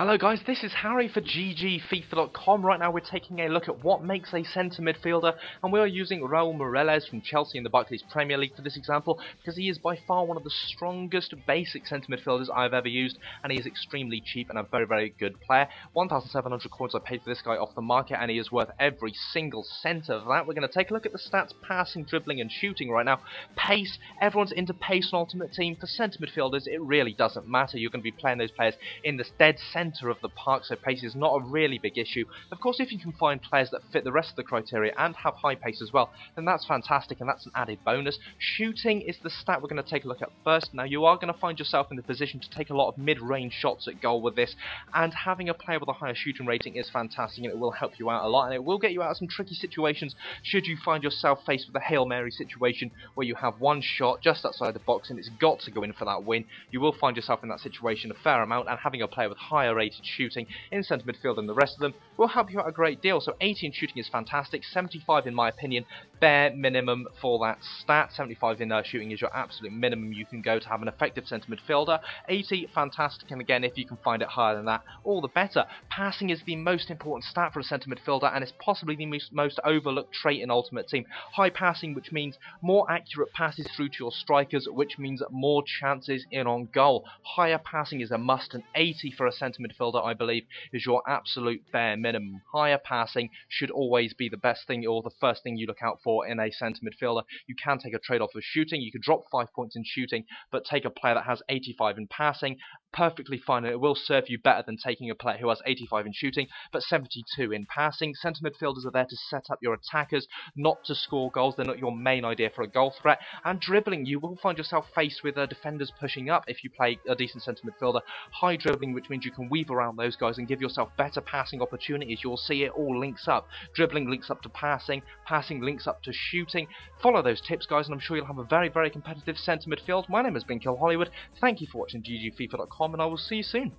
Hello guys, this is Harry for GGFIFA.com. Right now we're taking a look at what makes a centre midfielder, and we are using Raul Meireles from Chelsea in the Barclays Premier League for this example, because he is by far one of the strongest basic centre midfielders I've ever used, and he is extremely cheap and a very, very good player. 1,700 coins I paid for this guy off the market, and he is worth every single cent of that. We're going to take a look at the stats, passing, dribbling and shooting right now. Pace, everyone's into pace on Ultimate Team. For centre midfielders, it really doesn't matter. You're going to be playing those players in the dead centre of the park, so pace is not a really big issue. Of course, if you can find players that fit the rest of the criteria and have high pace as well, then that's fantastic and that's an added bonus. Shooting is the stat we're going to take a look at first. Now, you are going to find yourself in the position to take a lot of mid-range shots at goal with this, and having a player with a higher shooting rating is fantastic, and it will help you out a lot, and it will get you out of some tricky situations should you find yourself faced with a Hail Mary situation where you have one shot just outside the box and it's got to go in for that win. You will find yourself in that situation a fair amount, and having a player with higher rated shooting in centre midfield than the rest of them will help you out a great deal. So 80 in shooting is fantastic, 75 in my opinion, bare minimum for that stat. 75 in shooting is your absolute minimum you can go to have an effective centre midfielder. 80, fantastic, and again, if you can find it higher than that, all the better. Passing is the most important stat for a centre midfielder, and it's possibly the most overlooked trait in Ultimate Team. High passing, which means more accurate passes through to your strikers, which means more chances in on goal. Higher passing is a must, and 80 for a centre midfielder, I believe, is your absolute bare minimum. Higher passing should always be the best thing or the first thing you look out for in a centre midfielder. You can take a trade-off of shooting. You could drop 5 points in shooting, but take a player that has 85 in passing. Perfectly fine, and it will serve you better than taking a player who has 85 in shooting, but 72 in passing. Centre midfielders are there to set up your attackers, not to score goals. They're not your main idea for a goal threat. And dribbling, you will find yourself faced with defenders pushing up if you play a decent centre midfielder. High dribbling, which means you can weave around those guys and give yourself better passing opportunities. You'll see it all links up. Dribbling links up to passing, passing links up to shooting. Follow those tips, guys, and I'm sure you'll have a very, very competitive centre midfield. My name has been KillHollywood. Thank you for watching GGFIFA.com, and I will see you soon.